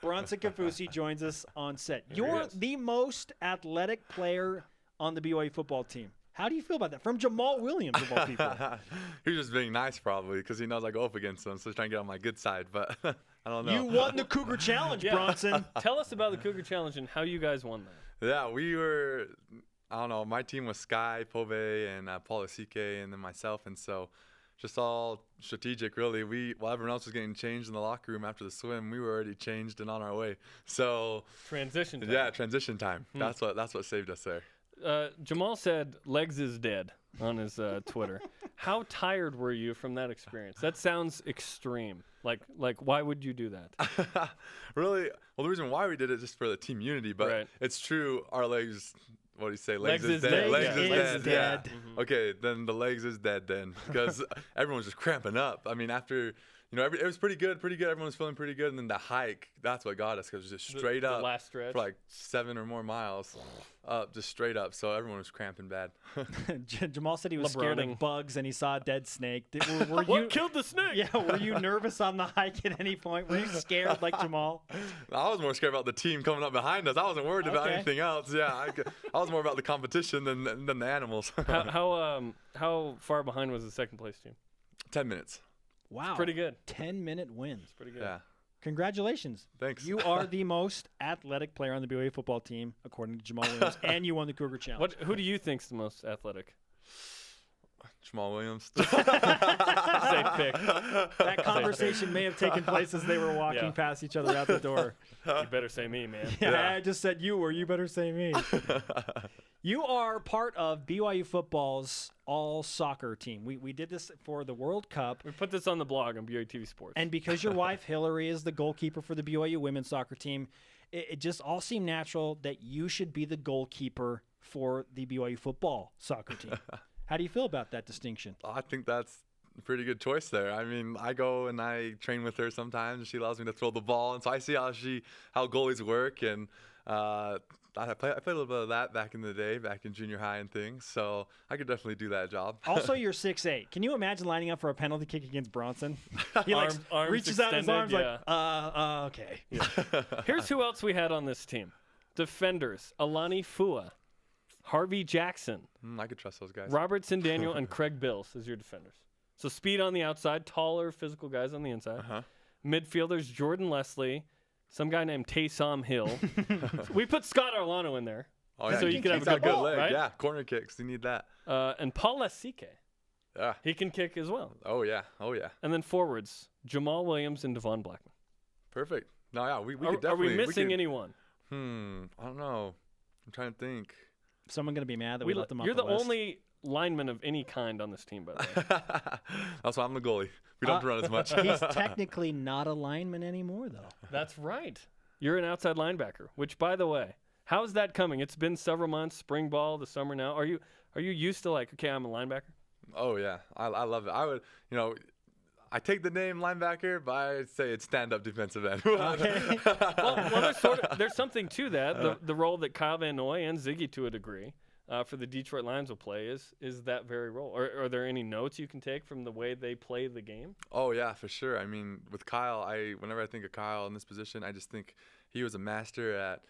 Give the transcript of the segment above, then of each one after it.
Bronson Kaufusi joins us on set. You're the most athletic player on the BYU football team. How do you feel about that? From Jamal Williams, of all people. He's just being nice, probably, because he knows I go up against him, so he's trying to get on my good side. But I don't know. You won the Cougar Challenge, Bronson. Tell us about the Cougar Challenge and how you guys won that. Yeah, we were, I don't know, my team was Sky, Pove, and Paul Asike, and then myself. And so just all strategic, really. While everyone else was getting changed in the locker room after the swim, we were already changed and on our way. So transition time. Yeah, transition time. That's what saved us there. Jamal said legs is dead on his Twitter. How tired were you from that experience? That sounds extreme. Like why would you do that? Really? Well, the reason why we did it is just for the team unity, but It's true. Our legs. What do you say? Legs is dead. Legs is dead. Yeah. Mm-hmm. Okay, then the legs is dead then, because everyone was just cramping up. I mean, after, it was pretty good. Everyone was feeling pretty good. And then the hike, that's what got us, because it was just straight up. The last stretch. For like 7 or more miles up, just straight up. So everyone was cramping bad. Jamal said he was scared of bugs and he saw a dead snake. What killed the snake? Yeah, were you nervous on the hike at any point? Were you scared like Jamal? I was more scared about the team coming up behind us. I wasn't worried about anything else. Yeah, I was more about the competition than the animals. How far behind was the second place team? 10 minutes. Wow. It's pretty good. 10-minute wins. It's pretty good. Yeah. Congratulations. Thanks. You are the most athletic player on the BYU football team, according to Jamal Williams, and you won the Cougar Challenge. Who do you think's the most athletic? Jamal Williams. Safe pick. That conversation may have taken place as they were walking past each other out the door. You better say me, man. Yeah, I just said you were. You better say me. You are part of BYU football's all-soccer team. We did this for the World Cup. We put this on the blog on BYUtv Sports. And because your wife, Hillary, is the goalkeeper for the BYU women's soccer team, it just all seemed natural that you should be the goalkeeper for the BYU football soccer team. How do you feel about that distinction? I think that's a pretty good choice there. I mean, I go and I train with her sometimes, and she allows me to throw the ball, and so I see how goalies work, and I played a little bit of that back in the day, back in junior high and things, so I could definitely do that job. Also, you're 6'8". Can you imagine lining up for a penalty kick against Bronson? He arms reaches out his arms okay. Yeah. Here's who else we had on this team. Defenders, Alani Fua, Harvey Jackson. I could trust those guys. Robertson Daniel and Craig Bills as your defenders. So speed on the outside, taller, physical guys on the inside. Midfielders, Jordan Leslie, some guy named Taysom Hill. We put Scott Arlano in there. Oh, yeah. So you can have a good leg, right? Yeah, corner kicks. You need that. And Paul Asike. Yeah. He can kick as well. Oh, yeah. And then forwards, Jamal Williams and Devon Blackman. Perfect. No, yeah, we could Are definitely. we missing anyone? I don't know. I'm trying to think. Someone going to be mad that we left them off You're the the list. only lineman of any kind on this team, by the way. That's why I'm the goalie. We don't run as much. He's technically not a lineman anymore, though. That's right. You're an outside linebacker, which, by the way, how's that coming? It's been several months, spring ball, the summer now. Are you used to okay, I'm a linebacker? Oh, yeah. I love it. I would, I take the name linebacker, but I'd say it's stand-up defensive end. Okay. well, there's something to that. The role that Kyle Van Noy and Ziggy, to a degree, for the Detroit Lions will play is that very role. Are there any notes you can take from the way they play the game? Oh, yeah, for sure. I mean, with Kyle, whenever I think of Kyle in this position, I just think he was a master at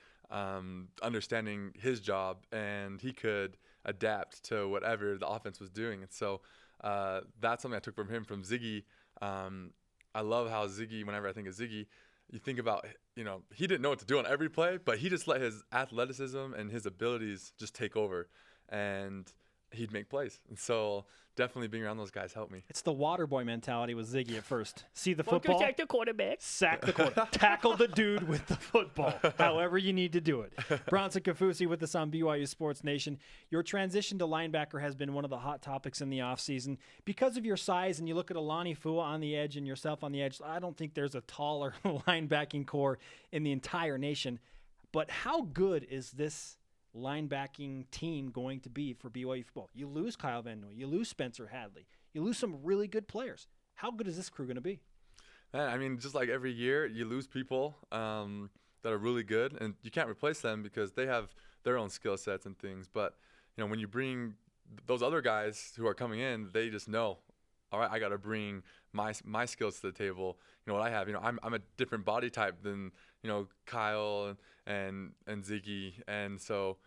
understanding his job, and he could adapt to whatever the offense was doing. And so that's something I took from him. From Ziggy, I love how Ziggy, whenever I think of Ziggy, you think about, he didn't know what to do on every play, but he just let his athleticism and his abilities just take over, and he'd make plays. And so definitely being around those guys helped me. It's the water boy mentality with Ziggy at first. See the football? Sack the quarterback. Sack the quarterback. Tackle the dude with the football. However you need to do it. Bronson Kaufusi with us on BYU Sports Nation. Your transition to linebacker has been one of the hot topics in the offseason. Because of your size, and you look at Alani Fua on the edge and yourself on the edge, I don't think there's a taller linebacking core in the entire nation. But how good is this linebacking team going to be for BYU football? You lose Kyle Van Noy, you lose Spencer Hadley, you lose some really good players. How good is this crew going to be? Man, I mean, just like every year, you lose people that are really good, and you can't replace them because they have their own skill sets and things. But when you bring those other guys who are coming in, they just know, all right, I got to bring my skills to the table. You know what I have. You know, I'm a different body type than Kyle and Ziggy, and so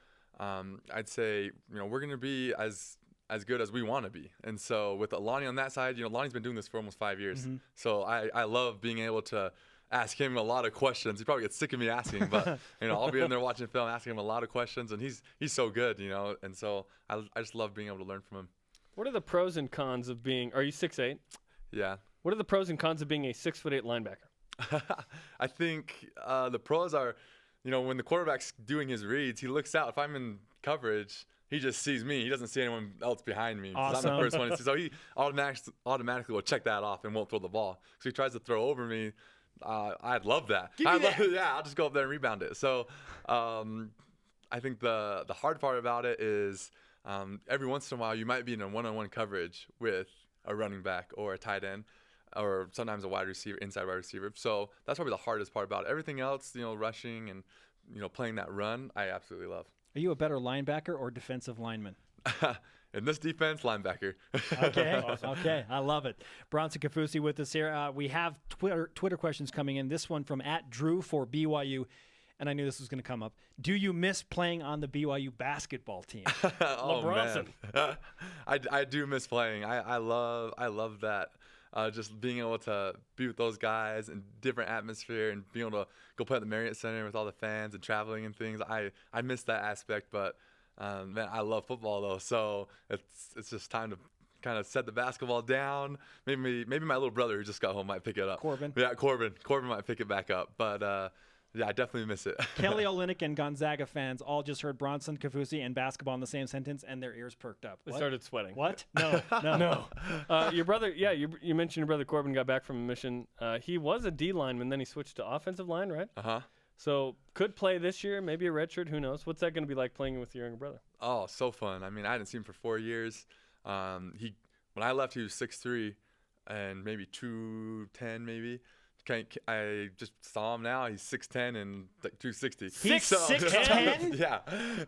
I'd say we're gonna be as good as we want to be. And so with Lonnie on that side, Lonnie's been doing this for almost 5 years. Mm-hmm. So I love being able to ask him a lot of questions. He probably gets sick of me asking, but I'll be in there watching film, asking him a lot of questions, and he's so good, and so I just love being able to learn from him. What are the pros and cons of being? Are you 6'8"? Yeah. What are the pros and cons of being a 6'8" linebacker? I think the pros are, when the quarterback's doing his reads, he looks out. If I'm in coverage, he just sees me. He doesn't see anyone else behind me. Awesome. I'm the first one to see. So he automatically will check that off and won't throw the ball. So he tries to throw over me. I'd love that. Yeah, I'll just go up there and rebound it. So I think the hard part about it is every once in a while you might be in a one-on-one coverage with a running back or a tight end or sometimes a wide receiver, inside wide receiver. So that's probably the hardest part about it. Everything else, rushing and playing that run, I absolutely love. Are you a better linebacker or defensive lineman? In this defense, linebacker. Okay, awesome. Okay, I love it. Bronson Kaufusi with us here. We have Twitter questions coming in. This one from @Drew for BYU, and I knew this was going to come up. Do you miss playing on the BYU basketball team? Oh, man. I do miss playing. I love that. Just being able to be with those guys and different atmosphere and being able to go play at the Marriott Center with all the fans and traveling and things. I miss that aspect, but man, I love football though. So it's just time to kind of set the basketball down. Maybe my little brother who just got home might pick it up. Corbin. Yeah, Corbin might pick it back up. But yeah, I definitely miss it. Kelly Olynyk and Gonzaga fans all just heard Bronson Kaufusi and basketball in the same sentence, and their ears perked up. They started sweating. What? No. Your brother, you mentioned your brother Corbin got back from a mission. He was a D lineman, then he switched to offensive line, right? Uh-huh. So could play this year, maybe a redshirt, who knows? What's that going to be like playing with your younger brother? Oh, so fun. I mean, I hadn't seen him for 4 years. When I left, he was 6'3", and maybe 210 maybe. I just saw him now. He's 6'10" and like 260. He's 6'10"? Yeah,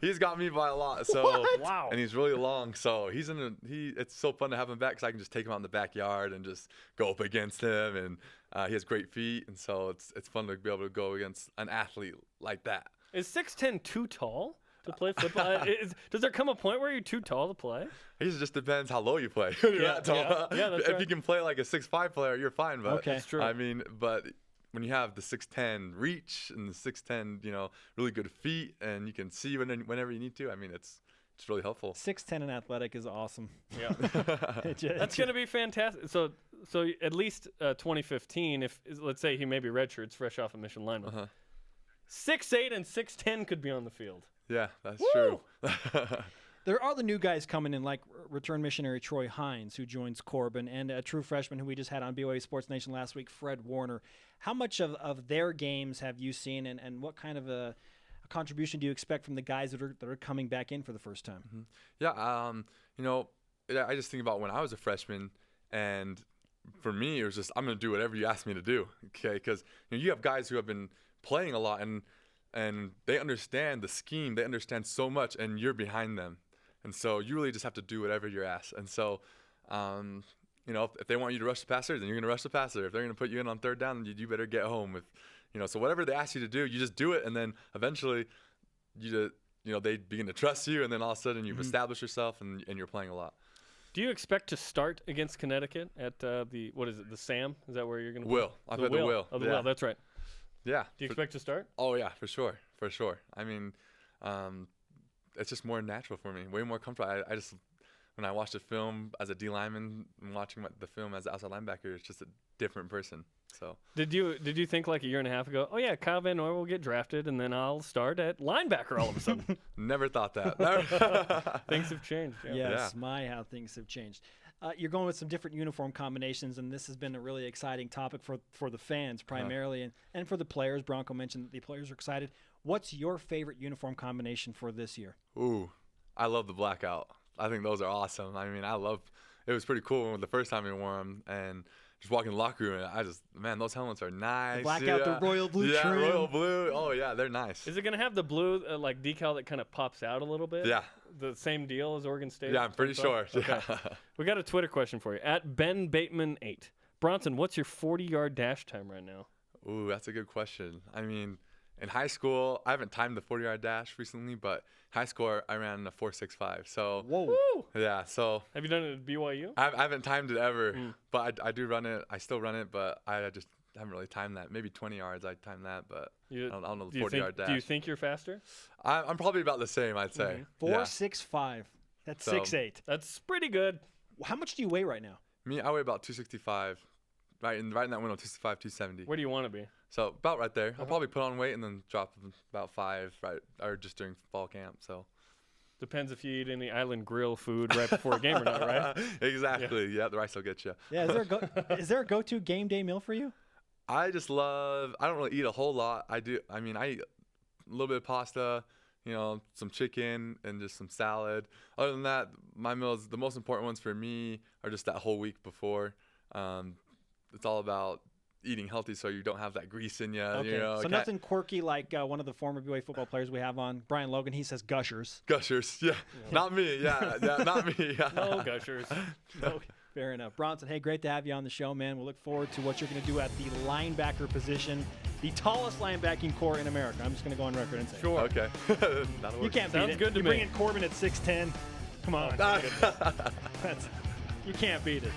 he's got me by a lot. So What? Wow. And he's really long. So it's so fun to have him back because I can just take him out in the backyard and just go up against him. And he has great feet, and so it's fun to be able to go against an athlete like that. Is 6'10" too tall to play football? Does there come a point where you're too tall to play? It just depends how low you play. You're not tall. Yeah, that's if right. you can play like a 6'5" player, you're fine. But Okay. That's true. I mean, but when you have the 6'10" reach and the 6'10", really good feet, and you can see whenever you need to, I mean, it's really helpful. 6'10" and athletic is awesome. Yeah. That's going to be fantastic. So at least 2015, if let's say he maybe redshirts fresh off a mission lineman. 6'8" and 6'10" could be on the field. Yeah, that's Woo! true. There are the new guys coming in, like return missionary Troy Hines, who joins Corbin, and a true freshman who we just had on BYU Sports Nation last week, Fred Warner. How much of their games have you seen, and what kind of a contribution do you expect from the guys that are coming back in for the first time? Mm-hmm. Yeah, I just think about when I was a freshman, and for me, it was just, I'm going to do whatever you ask me to do, okay? Because you have guys who have been playing a lot, and they understand the scheme. They understand so much, and you're behind them. And so you really just have to do whatever you're asked. And so, if they want you to rush the passer, then you're going to rush the passer. If they're going to put you in on third down, then you better get home with, so whatever they ask you to do, you just do it. And then eventually they begin to trust you. And then all of a sudden you've established yourself and you're playing a lot. Do you expect to start against Connecticut at the SAM? Is that where you're going to Will. I bet the Will. Oh, the Yeah. Will, that's right. Yeah. Do you expect to start? Oh, yeah, for sure. I mean, it's just more natural for me, way more comfortable. I just, when I watch the film as a D lineman and watching the film as an outside linebacker, it's just a different person. So did you think like a year and a half ago, oh yeah, Kyle Van Noy will get drafted and then I'll start at linebacker all of a sudden? Never thought that. Things have changed. Yeah. Yes, how things have changed. You're going with some different uniform combinations, and this has been a really exciting topic for the fans primarily, and for the players. Bronco mentioned that the players are excited. What's your favorite uniform combination for this year? Ooh, I love the blackout. I think those are awesome. I mean, it was pretty cool the first time we wore them, and just walk in the locker room, and man, those helmets are nice. Black out the royal blue yeah, trim. royal blue. Oh yeah, they're nice. Is it going to have the blue like decal that kind of pops out a little bit? Yeah. The same deal as Oregon State? Yeah, I'm pretty sure. Okay. Yeah. We got a Twitter question for you. At Ben Bateman 8. Bronson, what's your 40-yard dash time right now? Ooh, that's a good question. I mean, in high school, I haven't timed the 40-yard dash recently, but high school, I ran a 4.65. So, Whoa. Woo! yeah, so. Have you done it at BYU? I haven't timed it ever, but I do run it. I still run it, but I just haven't really timed that. Maybe 20 yards, I timed that, but I don't know the 40-yard dash. Do you think you're faster? I'm probably about the same, I'd say. 4.65. That's 6'8". That's pretty good. How much do you weigh right now? Me, I weigh about 265. Right in that window, 265, 270. Where do you want to be? So about right there. I'll probably put on weight and then drop about 5 or just during fall camp. So depends if you eat any Island Grill food right before a game or not, right? Exactly. Yeah, the rice will get you. Yeah. Is there a go-to game day meal for you? I just love. I don't really eat a whole lot. I eat a little bit of pasta, some chicken and just some salad. Other than that, my meals, the most important ones for me are just that whole week before. It's all about eating healthy so you don't have that grease in you. Okay. So nothing quirky like one of the former BYU football players we have on, Brian Logan. He says Gushers. Gushers, yeah. Not me, yeah, not me. Yeah. No Gushers. No, fair enough. Bronson, hey, great to have you on the show, man. We'll look forward to what you're going to do at the linebacker position, the tallest linebacking core in America. I'm just going to go on record and say it. Sure. Okay. You can't beat Sounds it. good to you me. bring in Corbin at 6'10". Come on. You can't beat it.